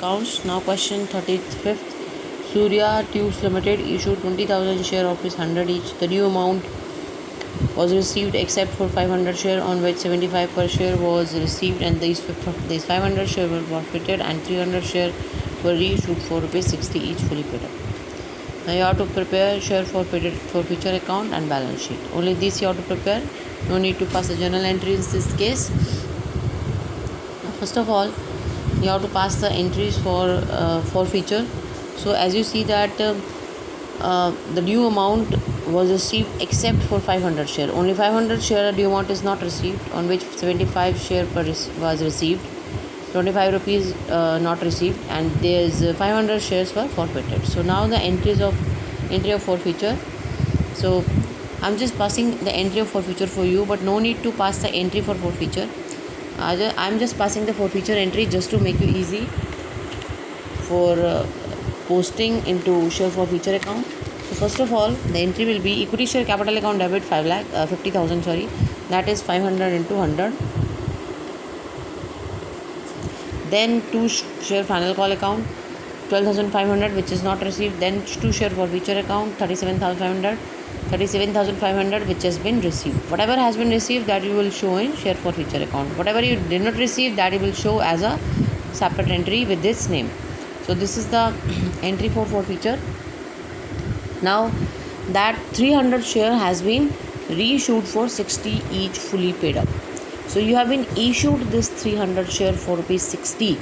accounts. Now question 35th. Surya Tubes Limited issued 20,000 share of its 100 each. The new amount was received except for 500 share, on which 75 per share was received, and these 500 share were forfeited and 300 share were reissued for ₹60 each, fully paid up. Now you have to prepare share forfeiture account and balance sheet. Only this you have to prepare. No need to pass the journal entries in this case. Now first of all, you have to pass the entries for forfeiture. So as you see that the due amount was received except for 500 share. Only 500 share due amount is not received, on which 75 share was received, 25 rupees not received, and there's 500 shares were forfeited. So now the entry of forfeiture. So I'm just passing the entry of forfeiture for you, but no need to pass the entry for forfeiture. I'm just passing the forfeiture entry just to make you easy for posting into share forfeiture account. So first of all, the entry will be equity share capital account debit 50,000, that is 500 into 100. Then 2 share final call account 12,500 which is not received. Then 2 share forfeiture account 37,500 which has been received. Whatever has been received, that you will show in share forfeiture account. Whatever you did not receive, that you will show as a separate entry with this name. So this is the entry for forfeiture. Now that 300 share has been reissued for 60 each, fully paid up. So you have been issued this 300 share for ₹60.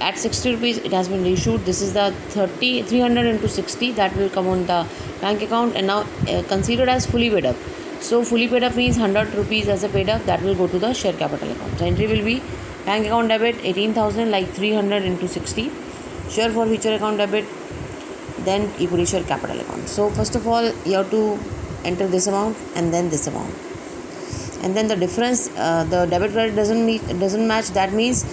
At 60 rupees it has been reissued. This is the 300 into 60 that will come on the bank account, and now considered as fully paid up. So fully paid up means 100 rupees as a paid up, that will go to the share capital account. The entry will be bank account debit 18,000, like 300 into 60. Share forfeiture account debit, then equity share capital account. So first of all, you have to enter this amount and then this amount, and then the difference, the debit credit doesn't match. That means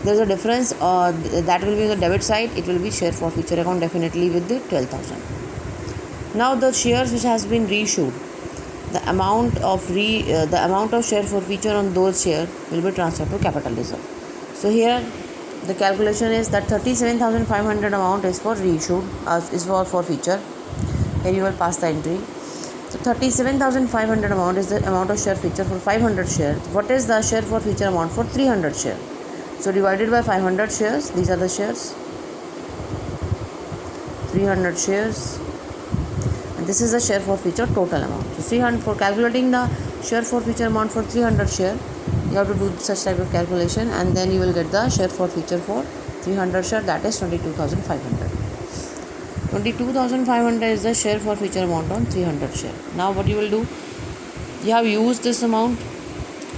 there's a difference, that will be on the debit side. It will be share forfeiture account definitely with the 12,000. Now the shares which has been reissued, the amount of share forfeiture on those shares will be transferred to capital reserve. So here the calculation is that 37,500 amount is for reissued, is for forfeiture. Here you will pass the entry. So 37,500 amount is the amount of share forfeiture for 500 shares. What is the share forfeiture amount for 300 shares? So divided by 500 shares, these are the shares, 300 shares, and this is the share forfeiture total amount. So 300, for calculating the share forfeiture amount for 300 share, you have to do such type of calculation, and then you will get the share forfeiture for 300 share, that is 22,500. 22,500 is the share forfeiture amount on 300 share. Now what you will do, you have used this amount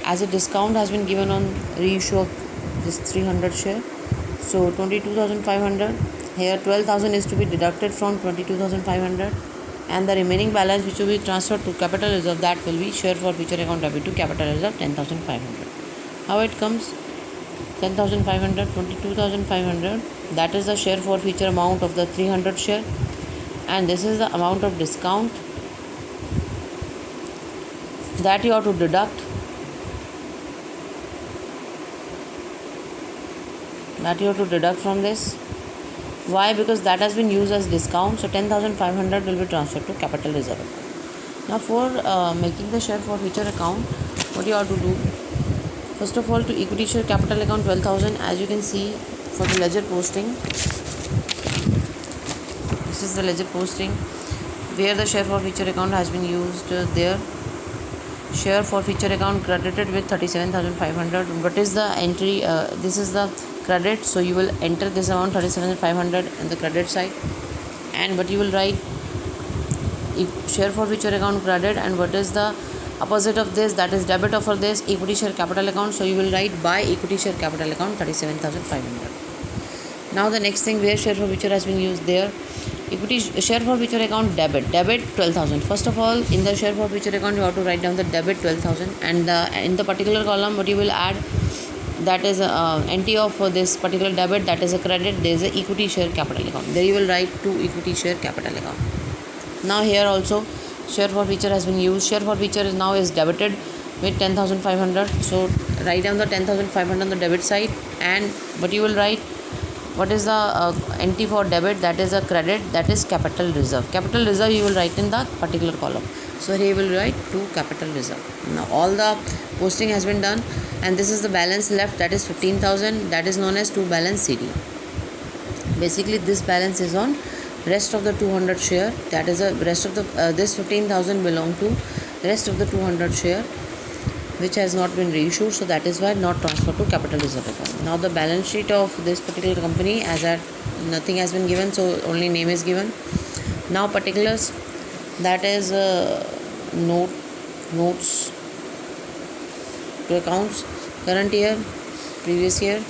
as a discount has been given on reissue of this 300 share. So 22,500, here 12,000 is to be deducted from 22,500, and the remaining balance which will be transferred to capital reserve, that will be share forfeiture account debit to capital reserve 10,500. How it comes? 10,500, 22,500, that is the share forfeiture amount of the 300 share, and this is the amount of discount that you have to deduct, from this. Why? Because that has been used as discount. So 10,500 will be transferred to capital reserve account. Now for making the share forfeiture account, what you have to do, first of all, to equity share capital account 12,000, as you can see for the ledger posting, this is the ledger posting where the share forfeiture account has been used. There share forfeiture account credited with 37,500. What is the entry? This is the credit, so you will enter this amount 37,500 in the credit side, and what you will write, share forfeiture account credit, and what is the opposite of this, that is debit for this equity share capital account. So you will write by equity share capital account 37,500. Now the next thing, where share forfeiture has been used, there equity share forfeiture account debit 12,000. First of all, in the share forfeiture account you have to write down the debit 12,000, and in the particular column what you will add, that is entry of this particular debit, that is a credit, there is a equity share capital account, there you will write to equity share capital account. Now here also share forfeiture has been used. Share forfeiture is debited with 10,500. So write down the 10,500 on the debit side, and what you will write, What is the entry for debit? That is a credit, that is capital reserve. Capital reserve you will write in the particular column. So here you will write to capital reserve. Now all the posting has been done, and this is the balance left, that is 15,000, that is known as to balance CD. Basically this balance is on rest of the 200 share, that is a rest of the this 15,000 belong to rest of the 200 share which has not been reissued, so that is why not transferred to capital reserve account. Now the balance sheet of this particular company, as at nothing has been given, so only name is given. Now particulars, that is notes to accounts, current year, previous year.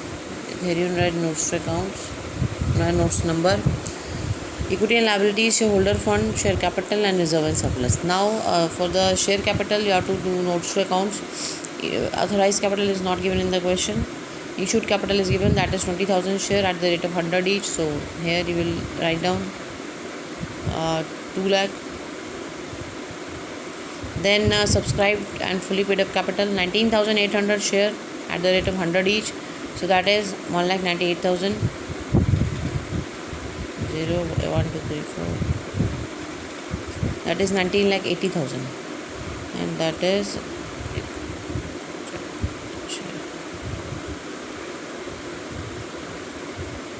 Here you write notes to accounts, notes number. Equity and liabilities, shareholder fund, share capital, and reserve and surplus. Now for the share capital you have to do notes to accounts. Authorized capital is not given in the question. Issued capital is given, that is 20,000 share at the rate of 100 each. So here you will write down 2 lakh. Then subscribed and fully paid up capital 19,800 share at the rate of 100 each. So that is 1,98,000. 0, 1, 2, 3, 4. That is 19,80,000, and that is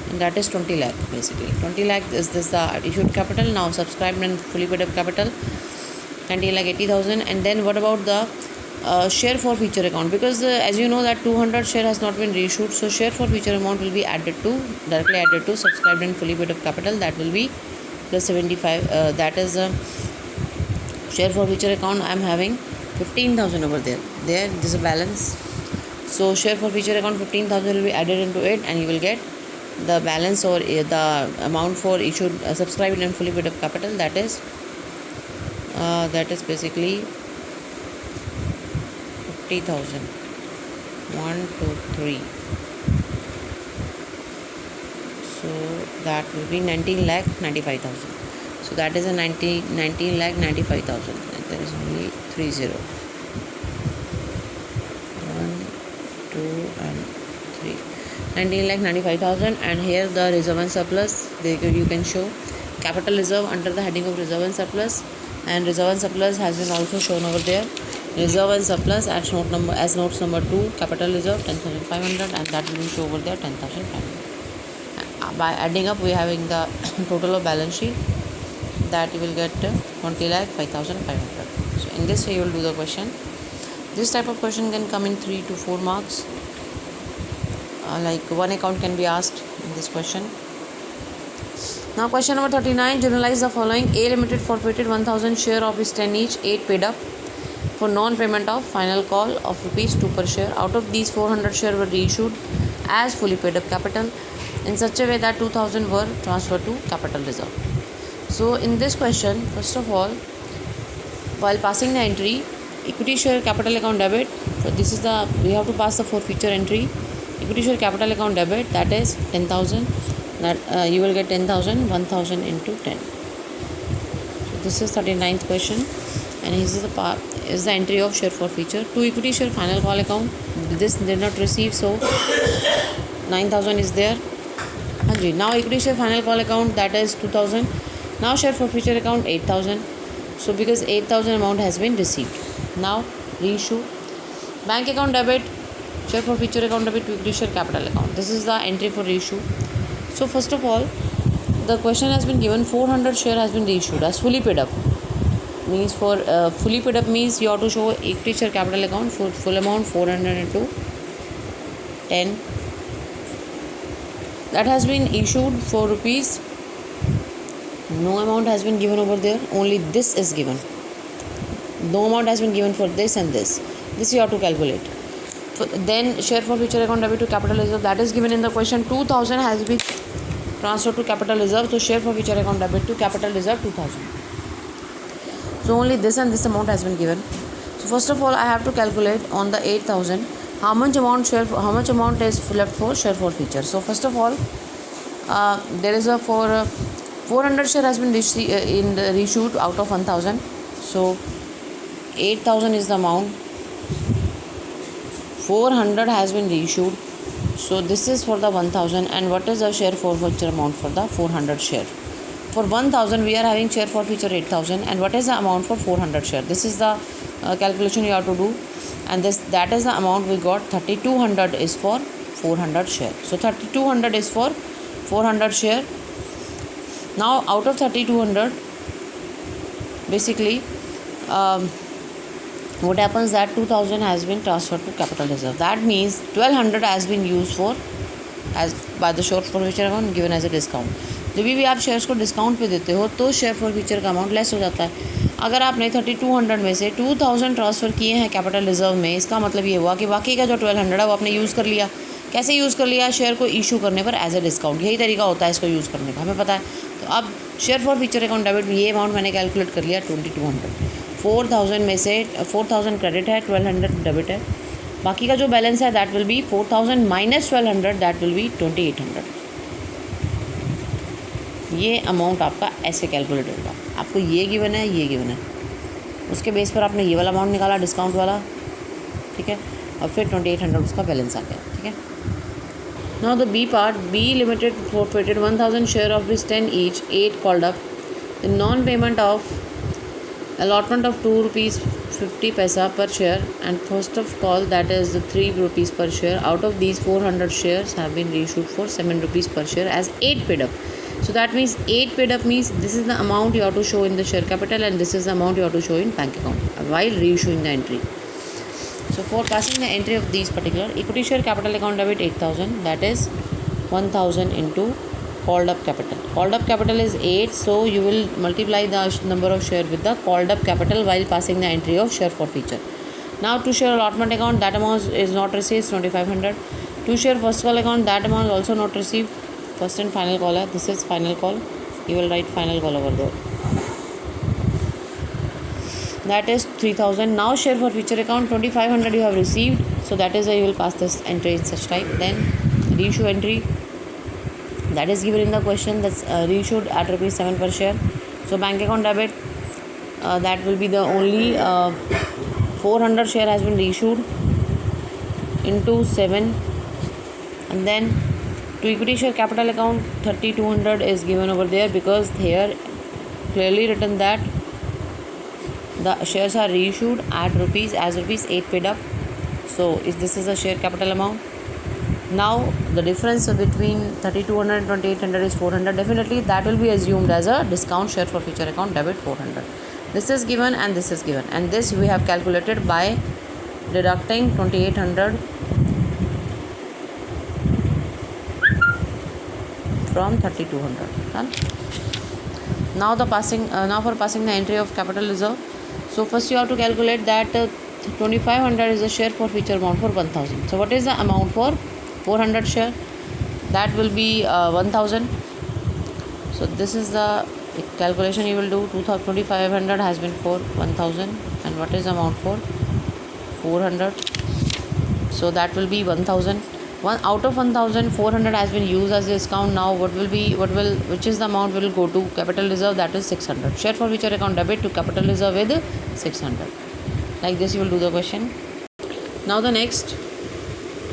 and that is 20 lakh basically. 20 lakh is this the issued capital. Now subscribed and fully paid up capital 19,80,000. And then what about the share for future account? Because as you know that 200 share has not been reissued, so share for future amount will be directly added to subscribed and fully paid up capital. That will be plus 75. That is share for future account. I am having 15,000 over there. This is a balance. So share for future account 15,000 will be added into it, and you will get the balance or the amount for issued subscribed and fully paid up capital. That is basically 50,000. 1, 2, 3. So that will be 19,95,000. So that is a 19,95,000. There is only 30. 1, 2, and 3. 19,95,000. And here the reserve and surplus. You can show capital reserve under the heading of reserve and surplus. And reserve and surplus has been also shown over there. Reserve and surplus as notes number 2, capital reserve 10,500, and that will be shown over there 10,500. By adding up, we are having the total of balance sheet, that you will get 20,05,500. So in this way you will do the question. This type of question can come in 3 to 4 marks. Like one account can be asked in this question. Now question number 39, generalize the following. A Limited forfeited 1,000 share of its 10 each, 8 paid up for non-payment of final call of rupees 2 per share. Out of these, 400 share were reissued as fully paid up capital in such a way that 2,000 were transferred to capital reserve. So in this question, first of all, while passing the entry, equity share capital account debit, so this is we have to pass the forfeiture entry. Equity share capital account debit, that is 10,000. That you will get 10,000, 1,000 into 10. So this is 39th question, and this is the entry of share forfeiture. To equity share final call account, this did not receive, so 9,000 is there. Now equity share final call account, that is 2,000. Now share forfeiture account 8,000. So because 8,000 amount has been received. Now reissue. Bank account debit, share forfeiture account debit to equity share capital account. This is the entry for reissue. So first of all, the question has been given 400 share has been reissued as fully paid up. Means for fully paid up means you have to show equity share capital account for full amount 400 into 10. That has been issued for rupees. No amount has been given over there. Only this is given. No amount has been given for this and this. This you have to calculate. Then share forfeiture account debit to capital reserve, that is given in the question. 2,000 has been transferred to capital reserve, so share forfeiture account debit to capital reserve 2,000. So only this and this amount has been given. So first of all, I have to calculate on the 8,000 how much amount is left for share forfeiture. So first of all, there is 400 share has been reissued out of 1,000. So 8,000 is the amount. 400 has been reissued. So this is for the 1000, and what is the share forfeiture amount for the 400 share? For 1000 we are having share forfeiture 8000, and what is the amount for 400 share? This is the calculation you have to do, and that is the amount we got. 3200 is for 400 share. So 3200 is for 400 share. Now out of 3200, basically what happens that 2000 has been transferred to capital reserve. That means 1200 has been used for as by the share forfeiture account given as a discount. जब भी आप shares को discount पे देते हो तो share forfeiture का amount less हो जाता है. अगर आपने 3200 में से 2000 ट्रांसफ़र किए हैं कैपिटल रिजर्व में, इसका मतलब ये हुआ कि बाकी का जो 1200 है वो आपने यूज़ कर लिया. कैसे यूज़ कर लिया? शेयर को इशू करने पर एज ए डिस्काउंट. यही तरीका होता है इसको यूज़ करने का, हमें पता है. तो अब शेयर फॉरफीचर अकाउंट डेबिट में ये अमाउंट मैंने कैलकुलेट कर लिया 2200. 4000 में से 4000 क्रेडिट है, 1200 डेबिट है. बाकी का जो बैलेंस है that will B 4000 minus 1200, that will B 2800. ये अमाउंट आपका ऐसे कैलकुलेट होगा. आपको ये गिवन है, ये गिवन है, उसके बेस पर आपने ये वाला अमाउंट निकाला डिस्काउंट वाला, ठीक है, और फिर 2800 उसका बैलेंस आ गया. ठीक है. Now the B part, B limited forfeited 1000 share of this 10 each, 8 called up. The non payment of allotment of 2 rupees 50 paisa per share and first of call, that is the 3 rupees per share. Out of these 400 shares have been reissued for 7 rupees per share as 8 paid up. So that means 8 paid up means this is the amount you have to show in the share capital and this is the amount you have to show in bank account while reissuing the entry. So for passing the entry of these particular equity share capital account debit 8000, that is 1000 into called up capital. Called up capital is 8, so you will multiply the number of share with the called up capital while passing the entry of share forfeiture. Now to share allotment account, that amount is not received, 2500. To share first call account, that amount is also not received. First and final call है, this is final call, you will write final call over there. That is 3000. Now share for future account 2500 you have received, so that is why you will pass this entry in such type. Then reissue entry, that is given in the question, that's reissued at rupees 7 per share. So bank account debit, that will be the only 400 share has been reissued into 7, and then to equity share capital account 3200 is given over there because here clearly written that the shares are reissued at rupees 8 paid up. So if this is a share capital amount, now the difference between 3200 and 2800 is 400. Definitely that will be assumed as a discount. Share for future account debit 400. This is given and this is given, and this we have calculated by deducting 2800 from 3200. Done. Now the passing now for passing the entry of capital reserve. So first you have to calculate that 2500 is the share for future amount for 1000. So what is the amount for 400 share? That will be 1000. So this is the calculation you will do. 2500 has been for 1000, and what is the amount for 400? So that will be 1000. One out of 1000, 400 has been used as a discount. Now which is the amount will go to capital reserve, that is 600. Share for future account debit to capital reserve with 600. Like this you will do the question. Now the next,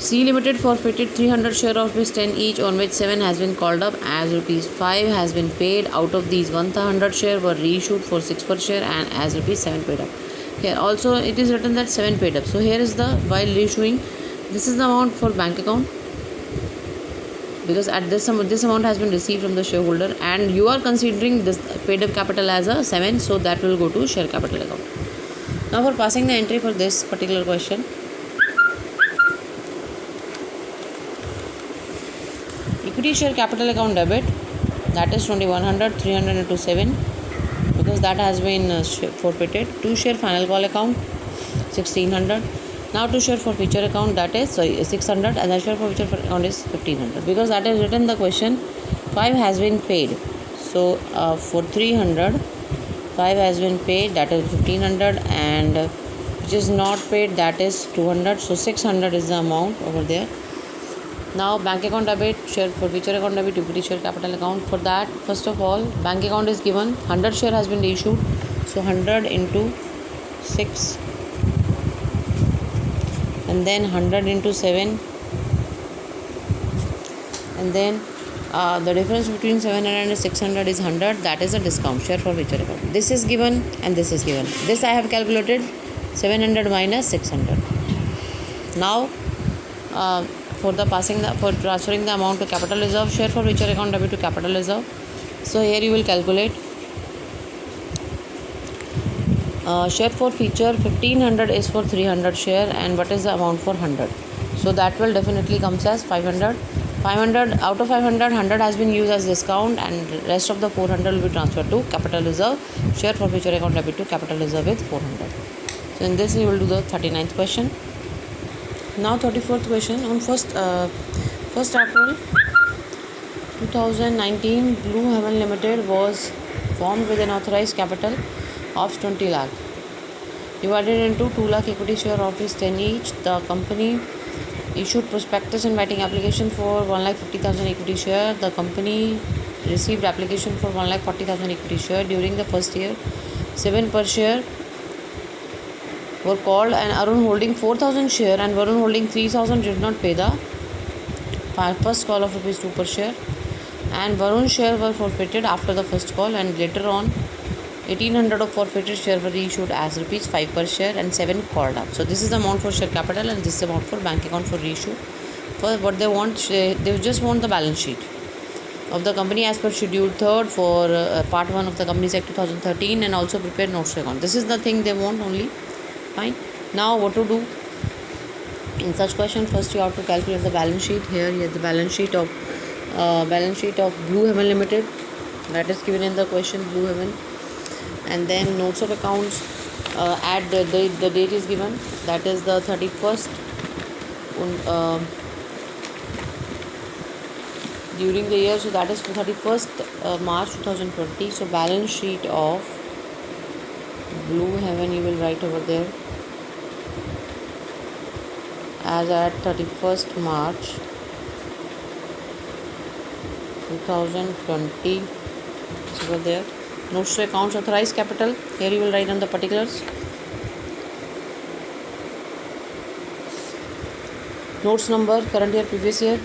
C Limited forfeited 300 share of rupees 10 each, on which 7 has been called up as rupees 5 has been paid. Out of these 100 share were reissued for 6 per share and as rupees 7 paid up. Here also it is written that 7 paid up. So here is the while reissuing, this is the amount for bank account because at this amount has been received from the shareholder, and you are considering this paid up capital as a 7, so that will go to share capital account. Now for passing the entry for this particular question, equity share capital account debit, that is 2100, 300 into 7 because that has been forfeited. To share final call account 1600. Now to share for future account, that is 600, and the share for future account is 1500 because that is written in the question. 5 has been paid, so for 300 5 has been paid, that is 1500, and which is not paid, that is 200. So 600 is the amount over there. Now bank account debit, share for future account debit, equity share capital account. For that, first of all, bank account is given, 100 share has been issued, so 100 into 6, and then 100 into 7, and then the difference between 700 and 600 is 100. That is a discount share for future account. This is given and this is given. This I have calculated 700 minus 600. Now for transferring the amount to capital reserve, share for future account debit to capital reserve. So here you will calculate share for future 1500 is for 300 share, and what is the amount for 100? So that will definitely comes as 500. 500 out of 500, 100 has been used as discount, and rest of the 400 will be transferred to capital reserve. Share for future account debit to capital reserve with 400. So in this we will do the 39th question. Now 34th question. On 1st April 2019, Blue Heaven Limited was formed with an authorized capital of 20 lakh divided into 2 lakh equity share of rupees 10 each. The company issued prospectus inviting application for 1,50,000 equity share. The company received application for 1,40,000 equity share. During the first year, 7 per share were called, and Arun holding 4,000 share and Varun holding 3,000 did not pay the first call of rupees 2 per share, and Varun's share were forfeited after the first call, and later on 1,800 of forfeited share were issued as rupees 5 per share and 7 called up. So this is the amount for share capital, and this is the amount for bank account for reissue. For what they want, they just want the balance sheet of the company as per schedule 3rd for part 1 of the Companies Act 2013, and also prepare notes to account. This is the thing they want only. Fine. Now what to do in such question? First you have to calculate the balance sheet. Here you have the balance sheet of Blue Heaven Limited, that is given in the question, Blue Heaven. And then notes of accounts, add the date is given, that is the 31st during the year, so that is 31st March 2020. So balance sheet of Blue Heaven you will write over there as at 31st March 2020. So over there. Notes to accounts, authorized capital, here you will write on the particulars. Notes number, current year, previous year,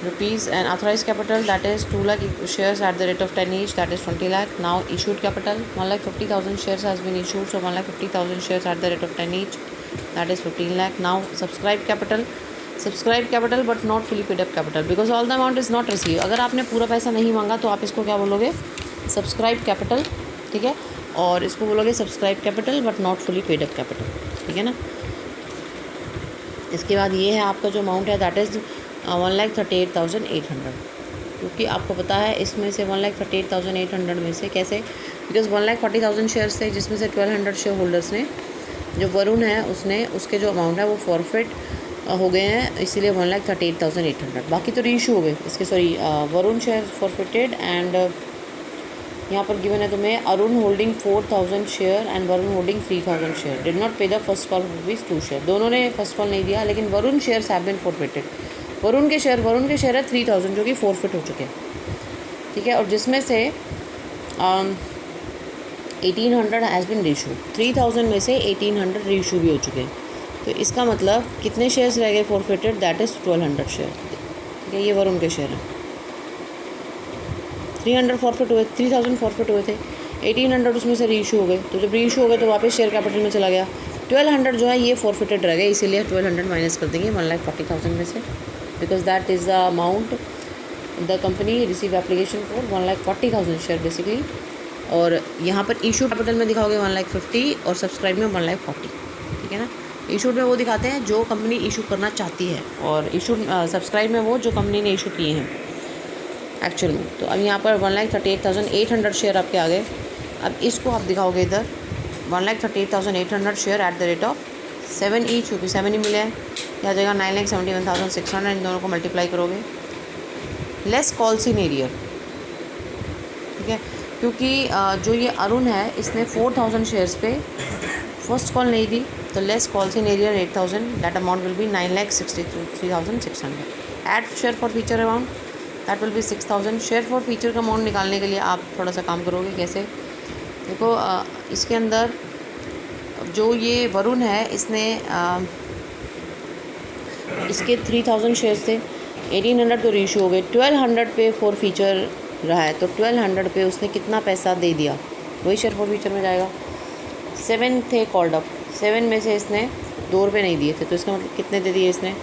rupees, and authorized capital, that is 2 lakh shares at the rate of 10 each, that is 20 lakh. Now issued capital, 1,50,000 shares has been issued, so 1,50,000 shares at the rate of 10 each, that is 15 lakh. Now subscribed capital but not fully paid up capital, because all the amount is not received. अगर आपने पूरा पैसा नहीं मांगा तो आप इसको क्या बोलोगे? सब्सक्राइब कैपिटल, ठीक है, और इसको बोलोगे subscribe capital but not fully paid up capital, ठीक है ना। इसके बाद ये है आपका जो अमाउंट है, दैट इज़ 1,38,800, क्योंकि आपको पता है इसमें से 1,38,800 में से कैसे, बिकॉज 1,40,000 शेयर्स थे जिसमें से 1,200 शेयर होल्डर्स ने, जो वरुण है उसने, उसके जो अमाउंट है वो फॉरफिट हो गए हैं, इसीलिए 1,38,800। बाकी तो रीइशू हो गए इसके, sorry, Varun share forfeited, and यहाँ पर गिवन है तुम्हें Arun holding 4,000 share and Varun holding 3,000 share did not pay the first call rupees 2 share. दोनों ने फर्स्ट कॉल नहीं दिया, लेकिन Varun shares have been forfeited. Varun के शेयर है 3,000 जो कि फॉरफिट हो चुके हैं, ठीक है, और जिसमें से 1,800 हैज़ बिन रीशू, 3,000 में से 1,800 रीशू भी हो चुके हैं। तो इसका मतलब कितने शेयर्स रह गए फॉरफिटेड? दैट इज़ 1,200 शेयर, ठीक है, ये वरुण के शेयर हैं। 300 फॉरफिट हुए, 3,000 फॉरफिट हुए थे, 1,800 उसमें से रीइशू हो गए, तो जब रीइशू हो गए तो वापस शेयर कैपिटल में चला गया। 1,200 जो है ये फॉरफिटेड रह गए, इसीलिए 1,200 माइनस कर देंगे 1,40,000 में से, because that is the amount the company receive application for 1,40,000 share basically. और यहाँ पर इशू कैपिटल में दिखाओगे 1,50,000 और सब्सक्राइब में 1,40,000, ठीक है ना। इशूड में वो दिखाते हैं जो कंपनी इशू करना चाहती है, और इशू सब्सक्राइब में वो जो कंपनी ने इशू किए हैं एक्चुअल में। तो अब यहाँ पर 1,38,800 शेयर आपके आ गए। अब इसको आप दिखाओगे इधर 1,38,800 share at the rate of 7 each, क्योंकि 7 ही मिले हैं, यह आ जाएगा 9,71,600। इन दोनों को मल्टीप्लाई करोगे, लेस कॉल्स इन एरियर, ठीक है, क्योंकि जो ये अरुण है इसने 4,000 शेयर्स पे फर्स्ट कॉल नहीं दी, तो less calls in arrear 8,000, that amount will be 9,63,600। Add share forfeiture amount that will be 6,000। Share forfeiture का अमाउंट निकालने के लिए आप थोड़ा सा काम करोगे, कैसे देखो, इसके अंदर जो ये वरुण है इसने इसके 3,000 शेयर्स थे, 1800 तो रीइशू हो गए, 1200 पे फॉर फीचर रहा है, तो 1200 पे उसने कितना पैसा दे दिया, वही शेयर फॉर फीचर में जाएगा। 7 थे कॉल्ड अप, 7 में से इसने 2 रुपये नहीं दिए थे, तो इसका मतलब कितने दे दिए इसने,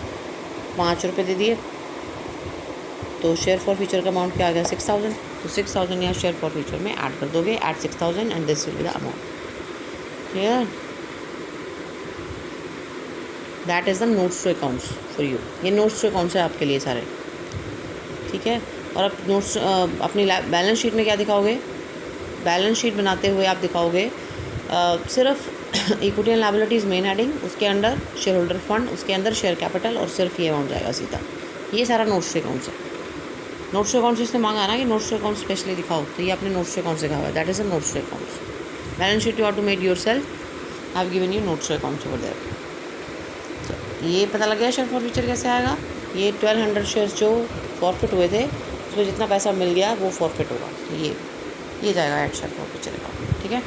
5 रुपये दे दिए। तो शेयर फॉर फीचर का अमाउंट क्या आ गया, 6000। तो 6000 यहाँ शेयर फॉर फीचर में ऐड कर दोगे, add 6000 and this will be the amount. Clear? That is the notes to accounts for you. ये नोट्स टू अकाउंट्स है आपके लिए सारे, ठीक है। और आप नोट्स अपनी बैलेंस शीट में क्या दिखाओगे, बैलेंस शीट बनाते हुए आप दिखाओगे सिर्फ equity and liabilities main heading, उसके अंडर शेयर होल्डर फंड, उसके अंदर शेयर कैपिटल, और सिर्फ ये अमाउंट जाएगा सीधा। ये सारा नोट्स टू अकाउंट्स है। नोट्स टू अकाउंट्स इसने मांगा है ना कि नोट्स टू अकाउंट स्पेशली दिखाओ, तो ये आपने नोट्स टू अकाउंट्स दिखा हुआ है, that is a notes to accounts. Balance sheet you have to made yourself, I have given you notes to accounts over there. तो ये पता लग गया शेयर फॉर फ्यूचर कैसे आएगा। ये 1200 शेयर्स जो फॉरफिट हुए थे, उसमें जितना पैसा मिल गया वो फॉरफिट होगा, तो ये जाएगा at share forfeiture account, ठीक है।